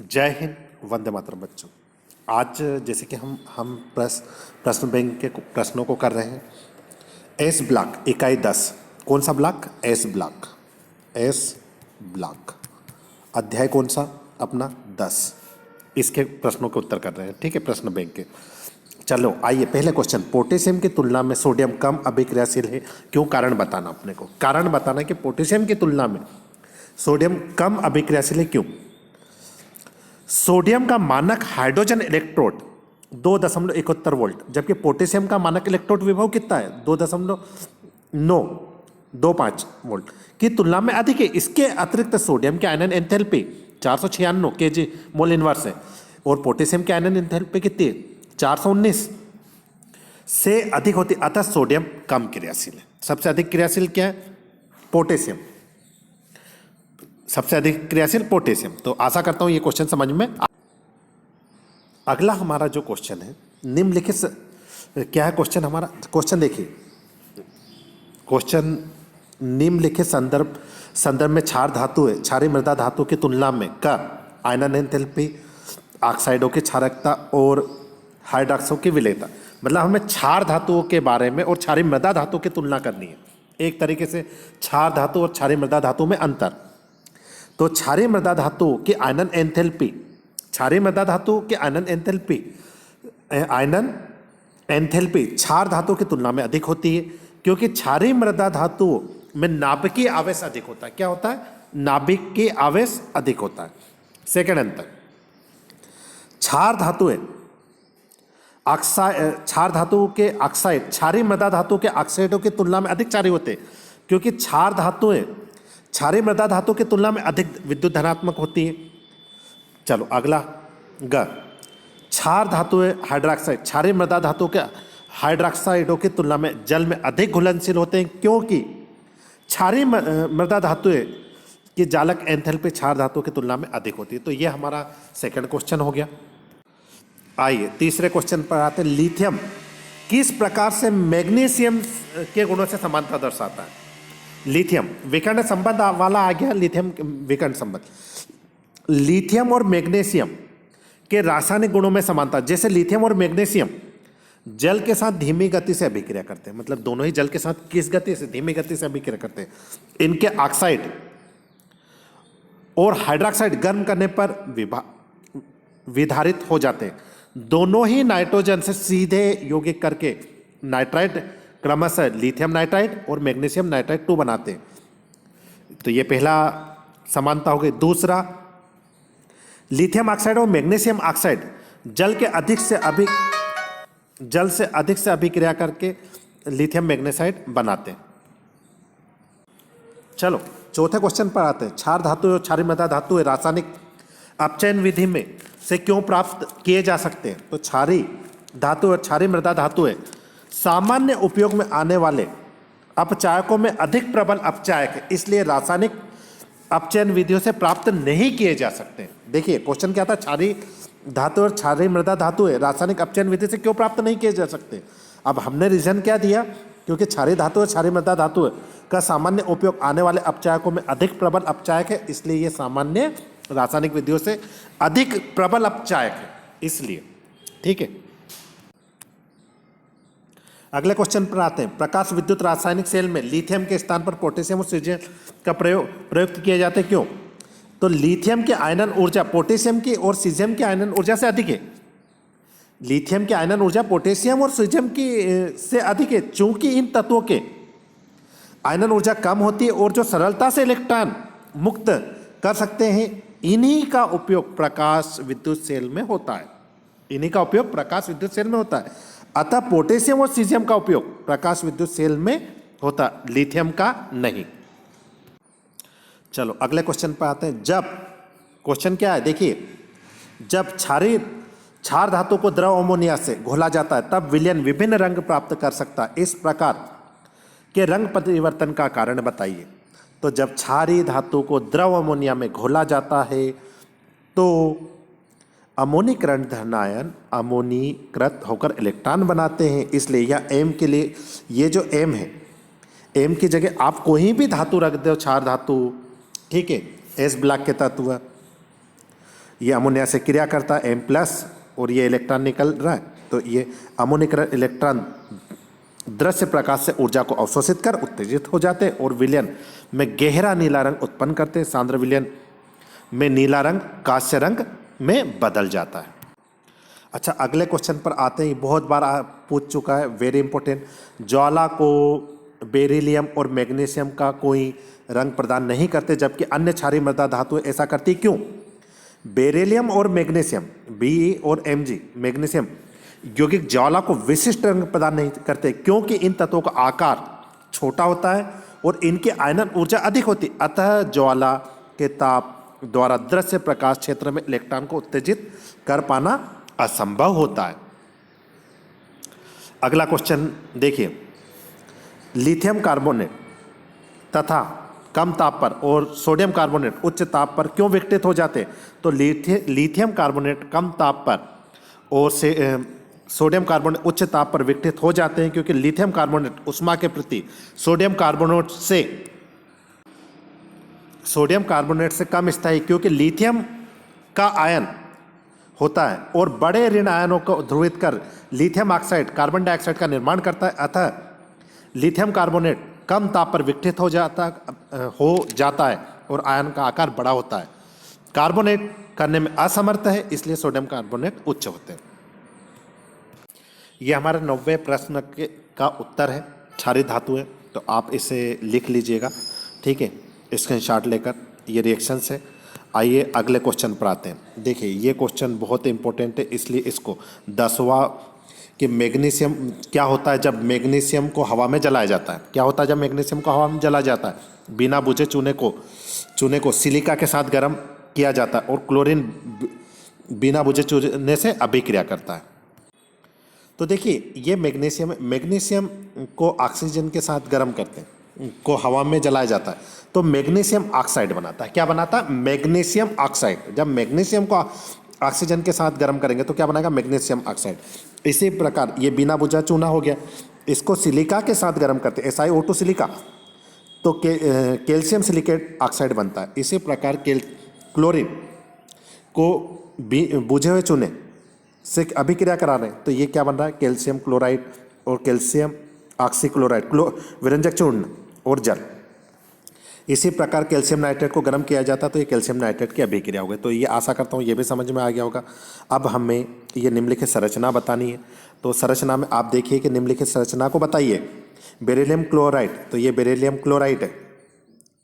जय हिंद, वंदे मातरम बच्चों। आज जैसे कि हम प्रश्न बैंक के प्रश्नों को कर रहे हैं। एस ब्लॉक इकाई 10। कौन सा block? S block. S block अध्याय कौन सा? अपना 10। इसके प्रश्नों के उत्तर कर रहे हैं। ठीक है, प्रश्न बैंक के। चलो आइए, पहले क्वेश्चन। पोटेशियम की तुलना में सोडियम कम अभिक्रियाशील है, क्यों? कारण बताना। अपने को कारण बताना है कि पोटेशियम की तुलना में सोडियम कम अभिक्रियाशील है, क्यों? सोडियम का मानक हाइड्रोजन इलेक्ट्रोड 2.71 वोल्ट, जबकि पोटेशियम का मानक इलेक्ट्रोड विभव कितना है? 2.925 वोल्ट की तुलना में अधिक है। इसके अतिरिक्त सोडियम के आयनन एंथैल्पी 496 केजी मोल इनवर्स है, और पोटेशियम के आयनन एंथैल्पी कितनी है? 419 से अधिक होती, अतः सोडियम कम क्रियाशील है। सबसे अधिक क्रियाशील क्या है? पोटेशियम। सबसे अधिक क्रियाशील पोटेशियम। तो आशा करता हूं ये क्वेश्चन समझ में। अगला हमारा जो क्वेश्चन है, निम्नलिखित क्या है क्वेश्चन हमारा? क्वेश्चन देखिए, क्वेश्चन निम्नलिखित संदर्भ में क्षार धातु है, क्षारीय मृदा धातु की तुलना में का आयनन एंथैल्पी, ऑक्साइडों की क्षारकता और हाइड्रॉक्सों की विलेयता। मतलब हमें क्षार धातुओं के बारे में और क्षारीय मृदा धातु की तुलना करनी है। एक तरीके से क्षार धातु और क्षारीय मृदा धातु में अंतर। तो क्षारीय मृदा धातु की आयनन एंथैल्पी, क्षारीय मृदा धातु की आयनन एंथैल्पी क्षार धातु की तुलना में अधिक होती है, क्योंकि क्षारीय मृदा धातु में नाभिकीय आवेश अधिक होता है। क्या होता है? नाभिकीय आवेश अधिक होता है। सेकंड अंतर, क्षार धातुएं क्षार धातु के ऑक्साइड क्षारीय मृदा धातु के ऑक्साइडों की तुलना में अधिक क्षारीय होते हैं, क्योंकि क्षार धातुएं क्षारीय मृदा धातु की तुलना में अधिक विद्युत धनात्मक होती है। चलो अगला ग, क्षार धातुएं हाइड्रोक्साइड क्षारीय मृदा धातु के हाइड्रोक्साइडों की तुलना में जल में अधिक घुलनशील होते हैं, क्योंकि क्षारीय मृदा धातुएं की जालक एंथैल्पी क्षार धातु की तुलना में अधिक होती है। तो ये हमारा सेकंड क्वेश्चन हो गया। आइए तीसरे क्वेश्चन पर आते हैं। लिथियम किस प्रकार से मैग्नीशियम के गुणों से समानता दर्शाता है? लिथियम विकर्ण संबंध वाला आ गया। लिथियम विकर्ण संबंध, लिथियम और मैग्नीशियम के रासायनिक गुणों में समानता। जैसे लिथियम और मैग्नीशियम जल के साथ धीमी गति से अभिक्रिया करते हैं, मतलब दोनों ही जल के साथ किस गति से? धीमी गति से अभिक्रिया करते हैं। इनके ऑक्साइड और हाइड्रोक्साइड गर्म करने पर विधारित हो जाते हैं। दोनों ही नाइट्रोजन से सीधे यौगिक करके नाइट्राइट क्रमशः लिथियम नाइट्राइट और मैग्नीशियम नाइट्राइट 2 बनाते हैं। तो ये पहला समानता हो गई। दूसरा, लिथियम ऑक्साइड और मैग्नीशियम ऑक्साइड जल से अधिक से अभिक्रिया करके लिथियम मैग्नेसाइड बनाते हैं। चलो चौथे क्वेश्चन पर आते हैं। क्षार धातु और क्षारीय मृदा धातु रासायनिक अपचयन विधि में से क्यों प्राप्त किए जा सकते हैं? तो क्षारीय धातु और क्षारीय मृदा धातु सामान्य उपयोग में आने वाले अपचायकों में अधिक प्रबल अपचायक है, इसलिए रासायनिक अपचयन विधियों से प्राप्त नहीं किए जा सकते। देखिए क्वेश्चन क्या था? क्षारीय धातु और क्षारीय मृदा धातु रासायनिक अपचयन विधि से क्यों प्राप्त नहीं किए जा सकते? अब हमने रीजन क्या दिया? क्योंकि क्षारीय धातु और क्षारीय मृदा धातु का सामान्य उपयोग आने वाले अपचायकों में अधिक प्रबल अपचायक है, इसलिए ये सामान्य रासायनिक विधियों से अधिक प्रबल अपचायक है, इसलिए। ठीक है, अगले क्वेश्चन पर आते हैं। प्रकाश विद्युत रासायनिक सेल में लिथियम के स्थान पर पोटेशियम और सीजियम का प्रयुक्त किए जाते हैं, क्यों? तो लिथियम की आयनन ऊर्जा पोटेशियम की और सीजियम की आयनन ऊर्जा से अधिक है। लिथियम की आयनन ऊर्जा पोटेशियम और सीजियम की से अधिक है, चूंकि इन तत्वों के आयनन ऊर्जा कम होती है और जो सरलता से इलेक्ट्रॉन मुक्त कर सकते हैं, इन्हीं का उपयोग प्रकाश विद्युत सेल में होता है। इन्हीं का उपयोग प्रकाश विद्युत सेल में होता है। अतः पोटेशियम और सीजियम का उपयोग प्रकाश विद्युत सेल में होता, लिथियम का नहीं। चलो अगले क्वेश्चन पर आते हैं। जब क्वेश्चन क्या है? देखिए, जब क्षार धातु को द्रव अमोनिया से घोला जाता है, तब विलयन विभिन्न रंग प्राप्त कर सकता है। इस प्रकार के रंग परिवर्तन का कारण बताइए। तो जब क्षारीय धातु को द्रव अमोनिया में घोला जाता है तो अमोनीकरण धनायन अमोनीकृत होकर इलेक्ट्रॉन बनाते हैं, इसलिए यह एम के लिए, ये जो एम है, एम की जगह आप कोई भी धातु रख दो, क्षार धातु, ठीक है, एस ब्लॉक के तत्व, ये अमोनिया से क्रिया करता है M+ और ये इलेक्ट्रॉन निकल रहा है, तो ये अमोनिक इलेक्ट्रॉन दृश्य प्रकाश से ऊर्जा को अवशोषित कर उत्तेजित हो जाते हैं और विलयन में गहरा नीला रंग उत्पन्न करते हैं। सांद्र विलयन में नीला रंग कांस्य रंग में बदल जाता है। अच्छा, अगले क्वेश्चन पर आते हैं। बहुत बार पूछ चुका है, वेरी इंपॉर्टेंट। ज्वाला को बेरिलियम और मैग्नीशियम का कोई रंग प्रदान नहीं करते जबकि अन्य क्षारीय मृदा धातुएं ऐसा करती, क्यों? बेरिलियम और मैग्नीशियम, Be और Mg, मैग्नीशियम यौगिक ज्वाला को विशिष्ट रंग प्रदान नहीं करते क्योंकि इन तत्वों का आकार छोटा होता है और इनकी आयनन ऊर्जा अधिक होती है, अतः ज्वाला के ताप द्वारा दृश्य प्रकाश क्षेत्र में इलेक्ट्रॉन को उत्तेजित कर पाना असंभव होता है। अगला क्वेश्चन देखिए, लिथियम कार्बोनेट तथा कम ताप पर और सोडियम कार्बोनेट उच्च ताप पर क्यों विघटित हो जाते हैं? तो लिथियम कार्बोनेट कम ताप पर और सोडियम कार्बोनेट उच्च ताप पर विघटित हो जाते हैं क्योंकि लिथियम कार्बोनेट ऊष्मा के प्रति सोडियम कार्बोनेट से कम स्थायी, क्योंकि लिथियम का आयन होता है और बड़े ऋण आयनों को ध्रुवित कर लिथियम ऑक्साइड कार्बन डाइऑक्साइड का निर्माण करता है, अतः लिथियम कार्बोनेट कम ताप पर विघटित हो जाता है और आयन का आकार बड़ा होता है। कार्बोनेट करने में असमर्थ है, इसलिए सोडियम कार्बोनेट उच्च होते हैं। यह हमारे 90वें प्रश्न का उत्तर है, क्षारीय धातु है, तो आप इसे लिख लीजिएगा, ठीक है, स्क्रीनशॉट लेकर। ये रिएक्शंस है। आइए अगले क्वेश्चन पर आते हैं। देखिए, ये क्वेश्चन बहुत इंपॉर्टेंट है, इसलिए इसको 10वां कि मैग्नीशियम क्या होता है जब मैग्नीशियम को हवा में जलाया जाता है। क्या होता है जब मैग्नीशियम को हवा में जलाया जाता है? बिना बुझे चूने को सिलिका के साथ गर्म किया जाता है और क्लोरीन बिना बुझे चूने से अभिक्रिया करता है। तो देखिए, ये मैग्नीशियम को ऑक्सीजन के साथ गर्म करते हैं, को हवा में जलाया जाता है तो मैग्नीशियम ऑक्साइड बनाता है। क्या बनाता है? Magnesium oxide. जब मैग्नीशियम को ऑक्सीजन के साथ गर्म करेंगे तो क्या बनेगा? Magnesium oxide. इसी प्रकार ये बिना बुझा चूना हो गया, इसको सिलिका के साथ गर्म करते हैं, SiO2 सिलिका, तो कैल्शियम सिलिकेट ऑक्साइड बनता है। इसी प्रकार क्लोरीन को बुझे हुए चूने से अभिक्रिया करा रहे हैं तो ये क्या बन रहा है? कैल्शियम क्लोराइड और कैल्शियम ऑक्सीक्लोराइड, विरंजक चूर्ण और जल। इसी प्रकार कैल्शियम नाइट्रेट को गर्म किया जाता तो ये कैल्शियम नाइट्रेट की अभिक्रिया हो गई। तो ये आशा करता हूँ ये भी समझ में आ गया होगा। अब हमें ये निम्नलिखित संरचना बतानी है। तो संरचना में आप देखिए कि निम्नलिखित संरचना को बताइए। बेरिलियम क्लोराइड, तो ये बेरिलियम क्लोराइड है,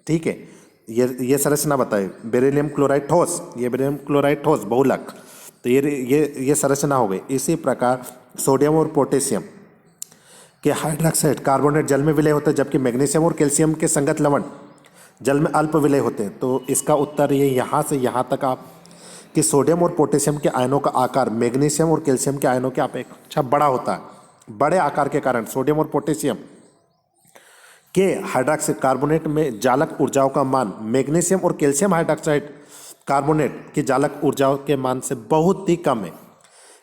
ठीक है। ये संरचना बताइए। बेरिलियम क्लोराइड ठोस, ये बेरिलियम क्लोराइड ठोस बहुलक, तो ये संरचना हो गई। इसी प्रकार सोडियम और पोटेशियम के हाइड्रोक्साइड कार्बोनेट जल में विलय होते हैं जबकि मैग्नीशियम और कैल्शियम के संगत लवण जल में अल्प विलय होते हैं। तो इसका उत्तर ये यहाँ से यहाँ तक आप कि सोडियम और पोटेशियम के आयनों का आकार मैग्नीशियम और कैल्शियम के आयनों के अपेक्षा बड़ा होता है। बड़े आकार के कारण सोडियम और पोटेशियम के हाइड्रोक्साइड कार्बोनेट में जालक ऊर्जाओं का मान मैग्नीशियम और कैल्शियम हाइड्रोक्साइड कार्बोनेट की जालक ऊर्जाओं के मान से बहुत ही कम है।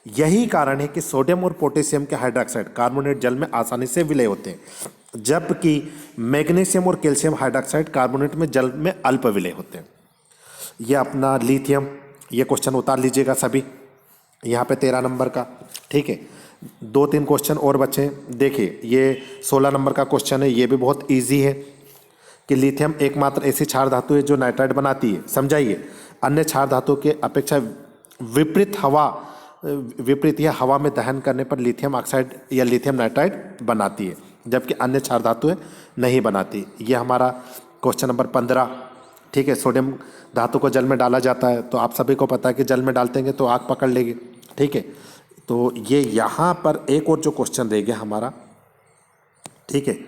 यही कारण है कि सोडियम और पोटेशियम के हाइड्रोक्साइड कार्बोनेट जल में आसानी से विलय होते हैं जबकि मैग्नीशियम और कैल्शियम हाइड्रोक्साइड कार्बोनेट में जल में अल्प विलय होते हैं। यह अपना लिथियम, ये क्वेश्चन उतार लीजिएगा सभी, यहाँ पे 13 नंबर का, ठीक है। 2-3 क्वेश्चन और बचे। देखिए, ये 16 नंबर का क्वेश्चन है, ये भी बहुत ईजी है कि लिथियम एकमात्र ऐसी क्षार धातु है जो नाइट्राइड बनाती है। समझाइए, अन्य क्षार धातु के अपेक्षा विपरीत यह हवा में दहन करने पर लिथियम ऑक्साइड या लिथियम नाइट्राइड बनाती है जबकि अन्य क्षार धातुएं नहीं बनाती। ये हमारा क्वेश्चन नंबर 15, ठीक है। सोडियम धातु को जल में डाला जाता है तो आप सभी को पता है कि जल में डालते हैं तो आग पकड़ लेगी, ठीक है। तो ये यहाँ पर एक और जो क्वेश्चन रह गया हमारा, ठीक है,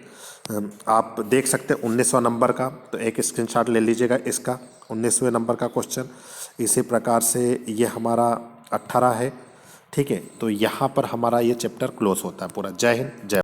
आप देख सकते हैं 19वां नंबर का, तो एक स्क्रीनशॉट ले लीजिएगा इसका, 19वें नंबर का क्वेश्चन। इसी प्रकार से ये हमारा 18 है, ठीक है। तो यहाँ पर हमारा ये चैप्टर क्लोज होता है पूरा। जय हिंद, जय।